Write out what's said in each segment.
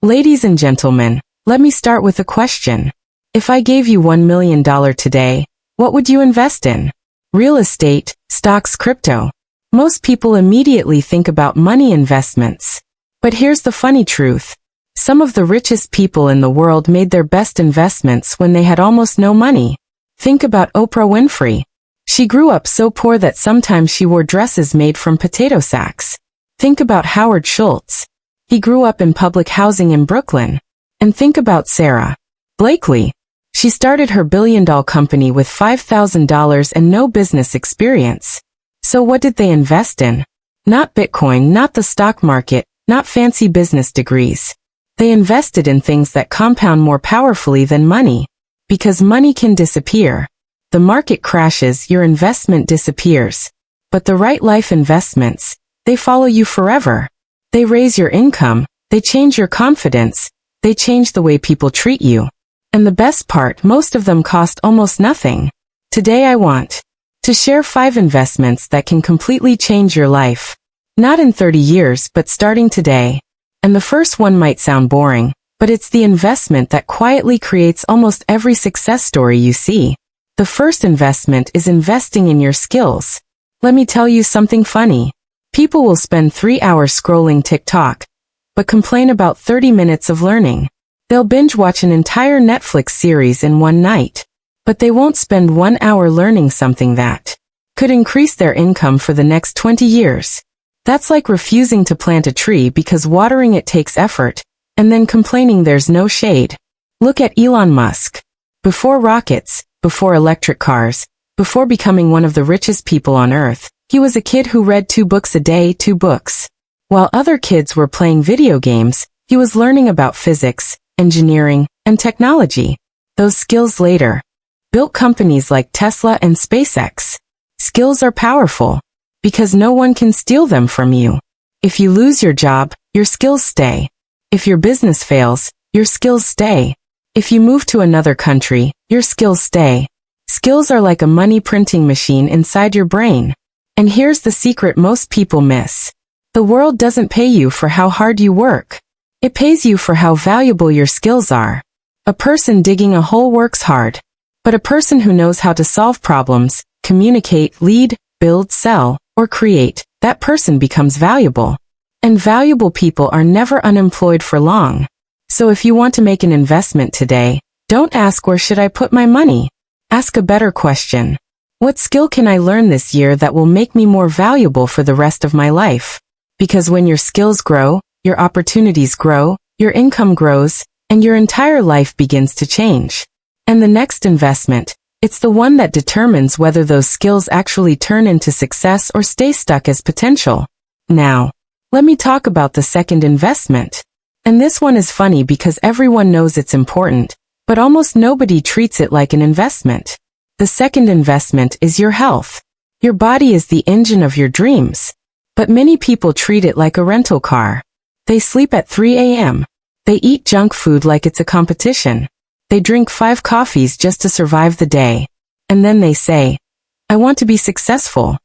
Ladies and gentlemen, let me start with a question. If I gave you $1 million today, what would you invest in? Real estate, stocks, crypto. Most people immediately think about money investments. But here's the funny truth. Some of the richest people in the world made their best investments when they had almost no money. Think about Oprah Winfrey. She grew up so poor that sometimes she wore dresses made from potato sacks. Think about Howard Schultz. He grew up in public housing in Brooklyn. And think about Sarah Blakely. She started her billion-dollar company with $5,000 and no business experience. So what did they invest in? Not Bitcoin, not the stock market, not fancy business degrees. They invested in things that compound more powerfully than money. Because money can disappear. The market crashes, your investment disappears. But the right life investments, they follow you forever. They raise your income, they change your confidence, they change the way people treat you. And the best part, most of them cost almost nothing. Today I want to share 5 investments that can completely change your life. Not in 30 years, but starting today. And the first one might sound boring, but it's the investment that quietly creates almost every success story you see. The first investment is investing in your skills. Let me tell you something funny. People will spend 3 hours scrolling TikTok, but complain about 30 minutes of learning. They'll binge watch an entire Netflix series in one night, but they won't spend 1 hour learning something that could increase their income for the next 20 years. That's like refusing to plant a tree because watering it takes effort, and then complaining there's no shade. Look at Elon Musk. Before rockets, before electric cars, before becoming one of the richest people on earth, he was a kid who read 2 books a day, 2 books. While other kids were playing video games, he was learning about physics, engineering, and technology. Those skills later built companies like Tesla and SpaceX. Skills are powerful because no one can steal them from you. If you lose your job, your skills stay. If your business fails, your skills stay. If you move to another country, your skills stay. Skills are like a money printing machine inside your brain. And here's the secret most people miss. The world doesn't pay you for how hard you work. It pays you for how valuable your skills are. A person digging a hole works hard. But a person who knows how to solve problems, communicate, lead, build, sell, or create, that person becomes valuable. And valuable people are never unemployed for long. So if you want to make an investment today, don't ask where should I put my money? Ask a better question. What skill can I learn this year that will make me more valuable for the rest of my life? Because when your skills grow, your opportunities grow, your income grows, and your entire life begins to change. And the next investment, it's the one that determines whether those skills actually turn into success or stay stuck as potential. Now, let me talk about the second investment. And this one is funny because everyone knows it's important, but almost nobody treats it like an investment. The second investment is your health. Your body is the engine of your dreams. But many people treat it like a rental car. They sleep at 3 a.m. They eat junk food like it's a competition. They drink 5 coffees just to survive the day. And then they say, I want to be successful.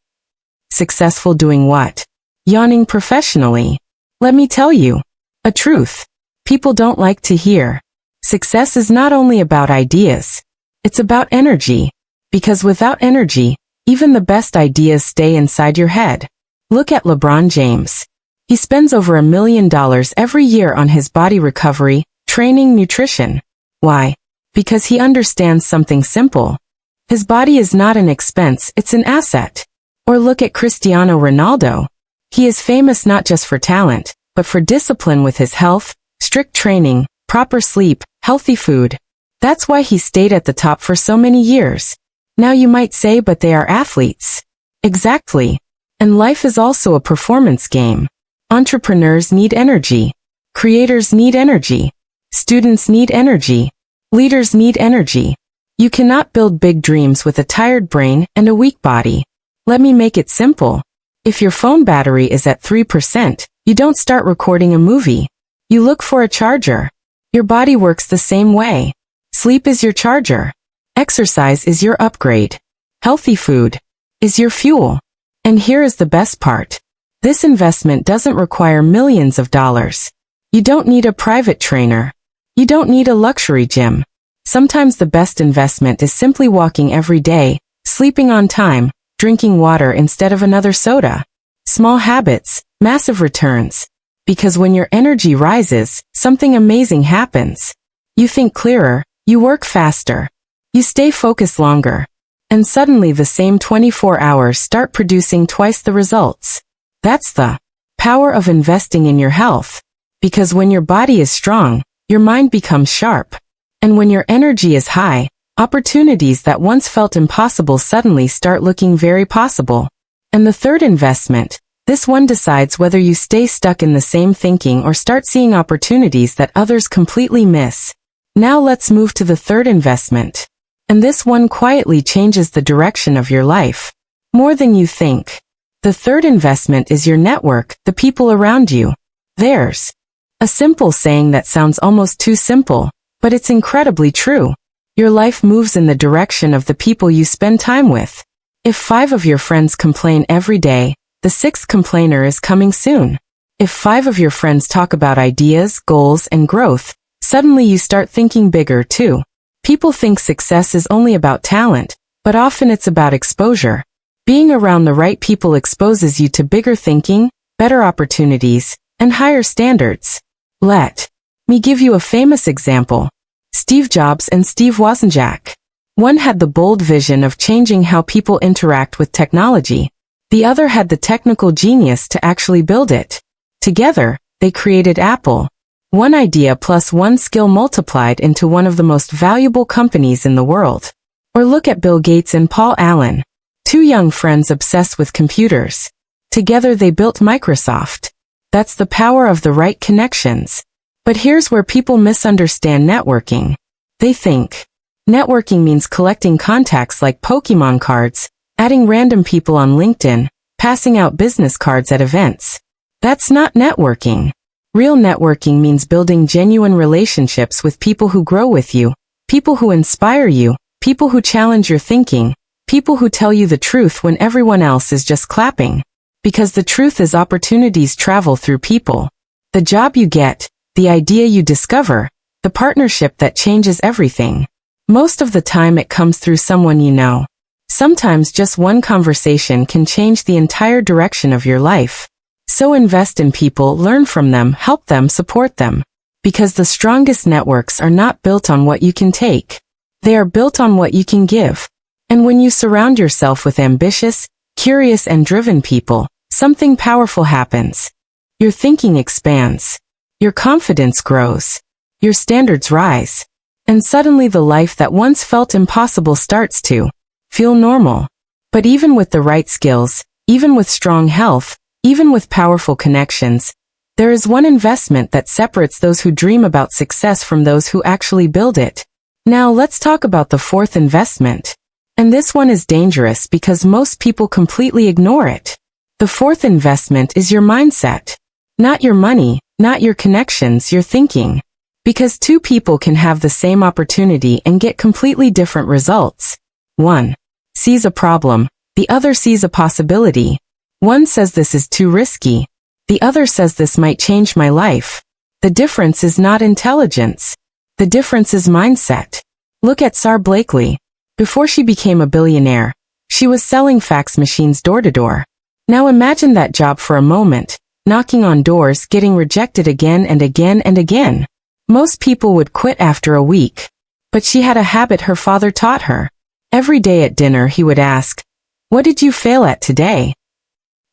Successful doing what? Yawning professionally. Let me tell you a truth people don't like to hear. Success is not only about ideas. It's about energy. Because without energy, even the best ideas stay inside your head. Look at LeBron James. He spends over $1 million every year on his body recovery, training, nutrition. Why? Because he understands something simple. His body is not an expense, it's an asset. Or look at Cristiano Ronaldo. He is famous not just for talent, but for discipline with his health, strict training, proper sleep, healthy food. That's why he stayed at the top for so many years. Now you might say, but they are athletes. Exactly. And life is also a performance game. Entrepreneurs need energy. Creators need energy. Students need energy. Leaders need energy. You cannot build big dreams with a tired brain and a weak body. Let me make it simple. If your phone battery is at 3%, you don't start recording a movie. You look for a charger. Your body works the same way. Sleep is your charger. Exercise is your upgrade. Healthy food is your fuel. And here is the best part. This investment doesn't require millions of dollars. You don't need a private trainer. You don't need a luxury gym. Sometimes the best investment is simply walking every day, sleeping on time, drinking water instead of another soda. Small habits, massive returns. Because when your energy rises, something amazing happens. You think clearer, you work faster, you stay focused longer, and suddenly the same 24 hours start producing twice the results. That's the power of investing in your health. Because when your body is strong, your mind becomes sharp. And when your energy is high, opportunities that once felt impossible suddenly start looking very possible. And the third investment, this one decides whether you stay stuck in the same thinking or start seeing opportunities that others completely miss. Now let's move to the third investment. And this one quietly changes the direction of your life. More than you think. The third investment is your network, the people around you. There's a simple saying that sounds almost too simple, but it's incredibly true. Your life moves in the direction of the people you spend time with. If 5 of your friends complain every day, the 6th complainer is coming soon. If 5 of your friends talk about ideas, goals, and growth, suddenly you start thinking bigger too. People think success is only about talent, but often it's about exposure. Being around the right people exposes you to bigger thinking, better opportunities, and higher standards. Let me give you a famous example. Steve Jobs and Steve Wozniak. One had the bold vision of changing how people interact with technology. The other had the technical genius to actually build it. Together, they created Apple. One idea plus one skill multiplied into one of the most valuable companies in the world. Or look at Bill Gates and Paul Allen. 2 young friends obsessed with computers. Together they built Microsoft. That's the power of the right connections. But here's where people misunderstand networking. They think networking means collecting contacts like Pokemon cards, adding random people on LinkedIn, passing out business cards at events. That's not networking. Real networking means building genuine relationships with people who grow with you, people who inspire you, people who challenge your thinking, people who tell you the truth when everyone else is just clapping. Because the truth is opportunities travel through people. The job you get, the idea you discover, the partnership that changes everything. Most of the time it comes through someone you know. Sometimes just one conversation can change the entire direction of your life. So invest in people, learn from them, help them, support them. Because the strongest networks are not built on what you can take. They are built on what you can give. And when you surround yourself with ambitious, curious and driven people, something powerful happens. Your thinking expands. Your confidence grows. Your standards rise. And suddenly the life that once felt impossible starts to feel normal. But even with the right skills, even with strong health, even with powerful connections, there is one investment that separates those who dream about success from those who actually build it. Now let's talk about the fourth investment. And this one is dangerous because most people completely ignore it. The fourth investment is your mindset. Not your money, not your connections, your thinking. Because 2 people can have the same opportunity and get completely different results. One sees a problem, the other sees a possibility. One says this is too risky. The other says this might change my life. The difference is not intelligence. The difference is mindset. Look at Sara Blakely. Before she became a billionaire, she was selling fax machines door to door. Now imagine that job for a moment, knocking on doors, getting rejected again and again and again. Most people would quit after a week. But she had a habit her father taught her. Every day at dinner he would ask, "What did you fail at today?"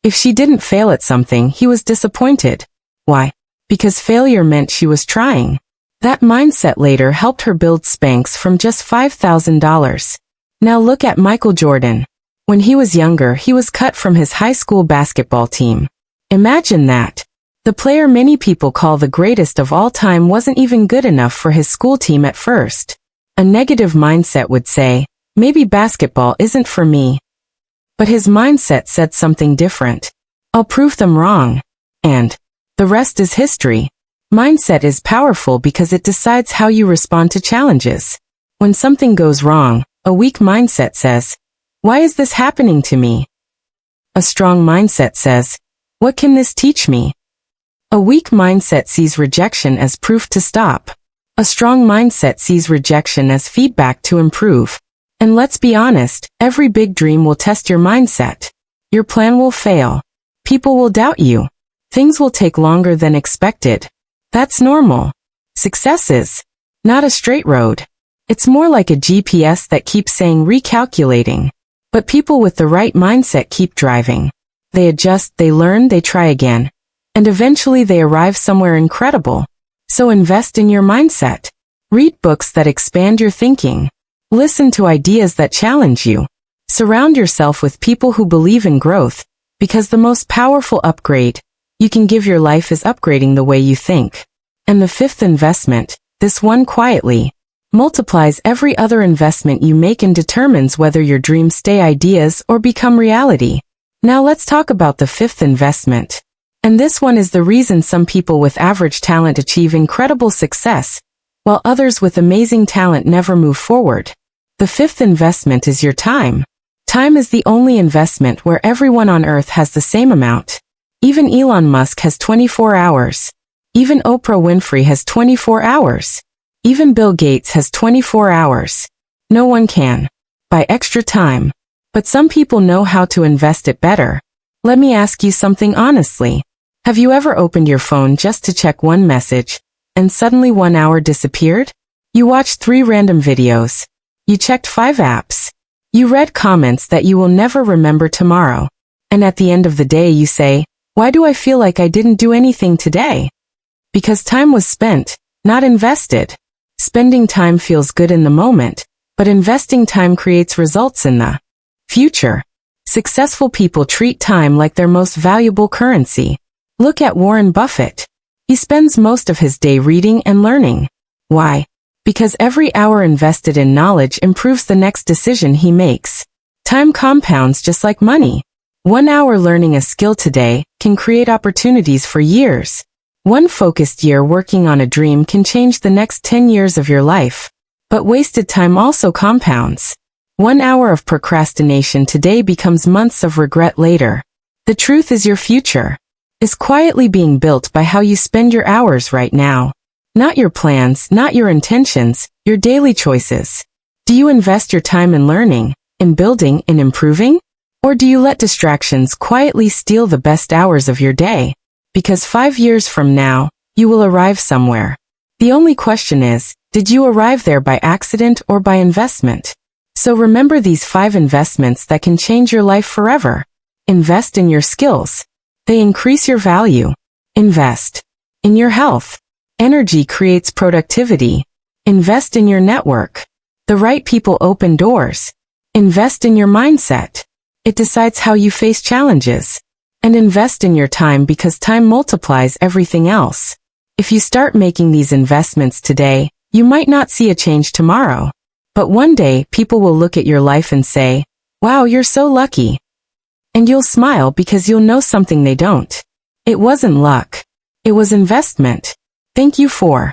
If she didn't fail at something, he was disappointed. Why? Because failure meant she was trying. That mindset later helped her build Spanx from just $5,000. Now look at Michael Jordan. When he was younger, he was cut from his high school basketball team. Imagine that. The player many people call the greatest of all time wasn't even good enough for his school team at first. A negative mindset would say, maybe basketball isn't for me. But his mindset said something different. I'll prove them wrong. And the rest is history. Mindset is powerful because it decides how you respond to challenges. When something goes wrong, a weak mindset says, "Why is this happening to me?" A strong mindset says, "What can this teach me?" A weak mindset sees rejection as proof to stop. A strong mindset sees rejection as feedback to improve. And let's be honest, every big dream will test your mindset. Your plan will fail. People will doubt you. Things will take longer than expected. That's normal. Success is not a straight road. It's more like a GPS that keeps saying recalculating. But people with the right mindset keep driving. They adjust, they learn, they try again. And eventually they arrive somewhere incredible. So invest in your mindset. Read books that expand your thinking. Listen to ideas that challenge you. Surround yourself with people who believe in growth, because the most powerful upgrade you can give your life is upgrading the way you think. And the fifth investment, this one quietly multiplies every other investment you make and determines whether your dreams stay ideas or become reality. Now let's talk about the fifth investment. And this one is the reason some people with average talent achieve incredible success, while others with amazing talent never move forward. The fifth investment is your time. Time is the only investment where everyone on Earth has the same amount. Even Elon Musk has 24 hours. Even Oprah Winfrey has 24 hours. Even Bill Gates has 24 hours. No one can buy extra time. But some people know how to invest it better. Let me ask you something honestly. Have you ever opened your phone just to check one message, and suddenly 1 hour disappeared? You watched 3 random videos. You checked 5 apps. You read comments that you will never remember tomorrow. And at the end of the day you say, why do I feel like I didn't do anything today? Because time was spent, not invested. Spending time feels good in the moment, but investing time creates results in the future. Successful people treat time like their most valuable currency. Look at Warren Buffett. He spends most of his day reading and learning. Why? Because every hour invested in knowledge improves the next decision he makes. Time compounds just like money. 1 hour learning a skill today can create opportunities for years. One focused year working on a dream can change the next 10 years of your life. But wasted time also compounds. 1 hour of procrastination today becomes months of regret later. The truth is your future is quietly being built by how you spend your hours right now. Not your plans, not your intentions, your daily choices. Do you invest your time in learning, in building, in improving? Or do you let distractions quietly steal the best hours of your day? Because 5 years from now, you will arrive somewhere. The only question is, did you arrive there by accident or by investment? So remember these 5 investments that can change your life forever. Invest in your skills. They increase your value. Invest in your health. Energy creates productivity. Invest in your network. The right people open doors. Invest in your mindset. It decides how you face challenges. And invest in your time because time multiplies everything else. If you start making these investments today, you might not see a change tomorrow. But one day, people will look at your life and say, wow, you're so lucky. And you'll smile because you'll know something they don't. It wasn't luck. It was investment. Thank you for